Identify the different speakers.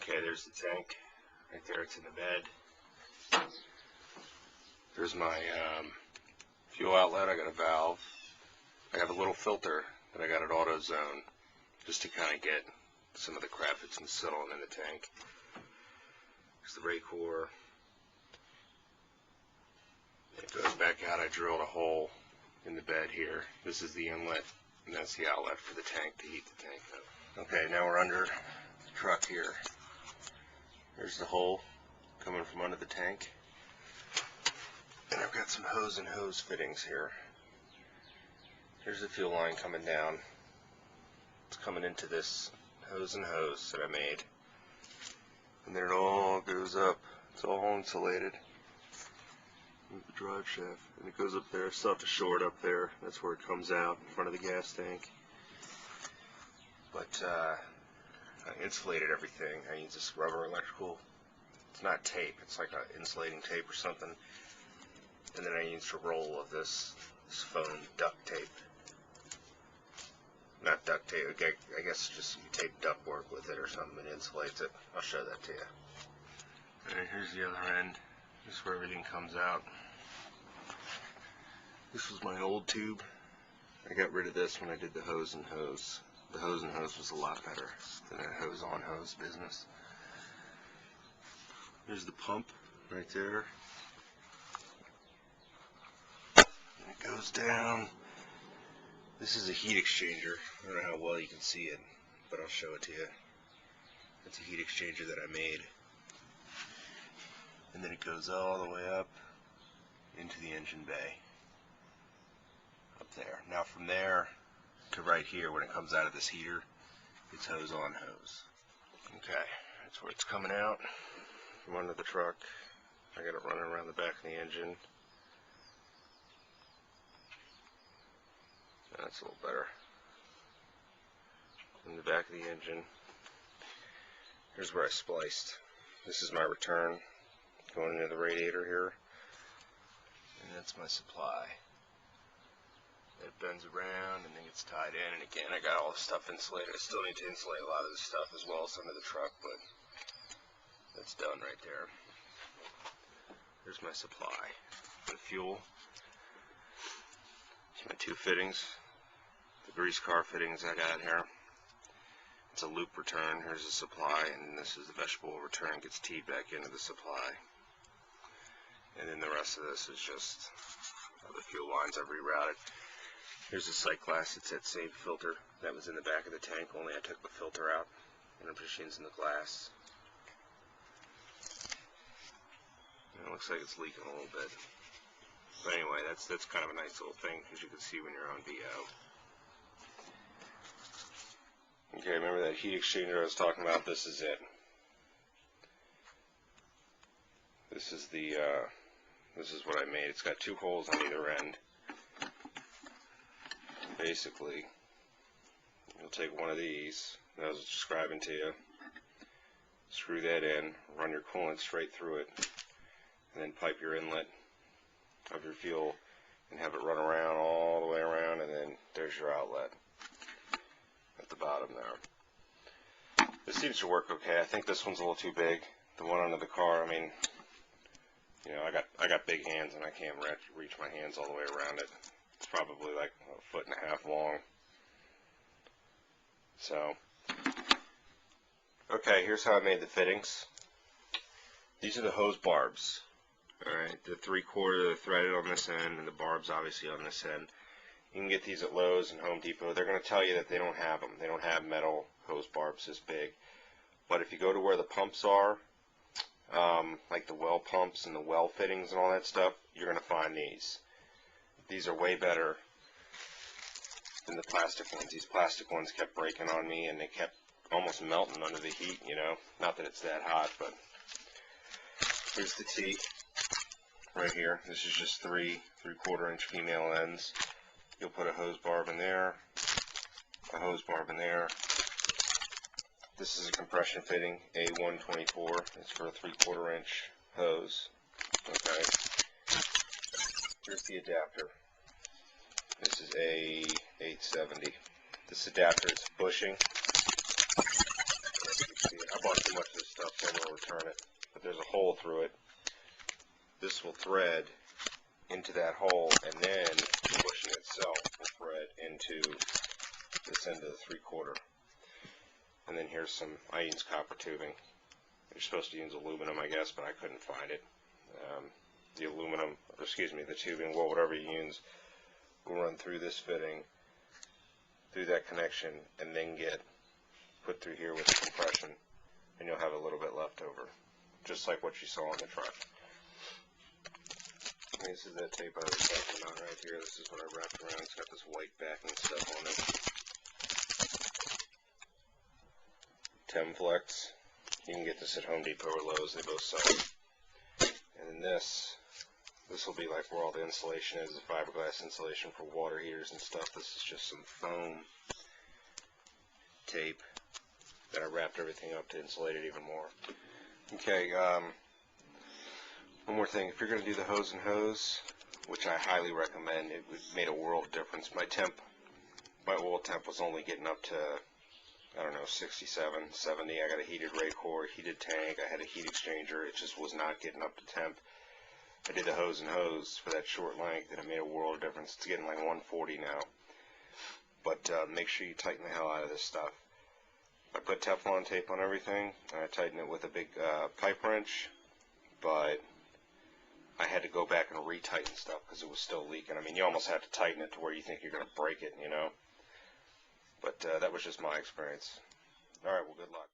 Speaker 1: Okay, there's the tank. Right there, it's in the bed. There's my fuel outlet. I got a valve. I have a little filter that I got at AutoZone just to kind of get some of the crap that's been settling in the tank. There's the brake core. It goes back out. I drilled a hole in the bed here. This is the inlet, and that's the outlet for the tank to heat the tank up. Okay, now we're under the truck here. There's the hole coming from under the tank. And I've got some hose and hose fittings here. Here's the fuel line coming down. It's coming into this hose and hose that I made. And then it all goes up. It's all insulated. With the drive shaft. And it goes up there. I still have to shore it up there. That's where it comes out in front of the gas tank. But I insulated everything. I use this rubber electrical. It's not tape. It's like an insulating tape or something. And then I used a roll of this foam duct tape. Not duct tape. I guess just you tape ductwork with it or something and insulates it. I'll show that to you. Alright, here's the other end. This is where everything comes out. This was my old tube. I got rid of this when I did the hose and hose. The hose and hose was a lot better than a hose on hose business. There's the pump right there. And it goes down. This is a heat exchanger. I don't know how well you can see it, but I'll show it to you. It's a heat exchanger that I made. And then it goes all the way up into the engine bay. Up there. Now from there to right here, when it comes out of this heater, it's hose on hose. Okay, that's where it's coming out from under the truck. I got it running around the back of the engine. That's a little better. In the back of the engine. Here's where I spliced. This is my return going into the radiator here. And that's my supply. It bends around and then gets tied in. And again, I got all the stuff insulated. I still need to insulate a lot of this stuff as well as under the truck, but that's done right there. There's my supply. The fuel. My two fittings. The grease car fittings I got here. It's a loop return. Here's the supply, and this is the vegetable return. Gets teed back into the supply. And then the rest of this is just the fuel lines I've rerouted. Here's the sight glass. It's that same filter that was in the back of the tank, only I took the filter out and the machine's in the glass. And it looks like it's leaking a little bit. But anyway, that's kind of a nice little thing because you can see when you're on VO. Okay, remember that heat exchanger I was talking about? This is it. This is the this is what I made. It's got two holes on either end. Basically, you'll take one of these that I was describing to you, screw that in, run your coolant straight through it, and then pipe your inlet of your fuel and have it run around all the way around, and then there's your outlet at the bottom there. This seems to work okay. I think this one's a little too big. The one under the car, I mean, you know, I got big hands and I can't reach my hands all the way around it. It's probably like 1.5 feet long. So, okay, here's how I made the fittings. These are the hose barbs. Alright, the 3/4 threaded on this end and the barbs obviously on this end. You can get these at Lowe's and Home Depot. They're going to tell you that they don't have them. They don't have metal hose barbs this big. But if you go to where the pumps are, like the well pumps and the well fittings and all that stuff, you're going to find these. These are way better than the plastic ones. These plastic ones kept breaking on me and they kept almost melting under the heat, you know. Not that it's that hot, but here's the T right here. This is just 3/4 inch female ends. You'll put a hose barb in there, a hose barb in there. This is a compression fitting, A124. It's for a 3/4 inch hose. Okay. Here's the adapter. This is A870. This adapter is bushing. I bought too much of this stuff. then we'll return it. But there's a hole through it. This will thread into that hole, and then the bushing itself will thread into this end of the 3/4. And then here's some, I use copper tubing. You're supposed to use aluminum, I guess, but I couldn't find it. The aluminum, or excuse me, the tubing, well, whatever you use, will run through this fitting, through that connection, and then get put through here with the compression, and you'll have a little bit left over, just like what you saw on the truck. This is that tape I was talking about right here. This is what I wrapped around. It's got this white backing stuff on it. Temflex. You can get this at Home Depot or Lowe's. They both sell it. And then this will be like where all the insulation is, the fiberglass insulation for water heaters and stuff. This is just some foam tape that I wrapped everything up to insulate it even more. Okay, one more thing. If you're going to do the hose and hose, which I highly recommend, it made a world of difference. My oil temp was only getting up to, I don't know, 67, 70. I got a heated Raycor, heated tank. I had a heat exchanger. It just was not getting up to temp. I did the hose and hose for that short length, and it made a world of difference. It's getting like 140 now. But make sure you tighten the hell out of this stuff. I put Teflon tape on everything, and I tighten it with a big pipe wrench, but I had to go back and re-tighten stuff because it was still leaking. I mean, you almost have to tighten it to where you think you're going to break it, you know. But that was just my experience. All right, well, good luck.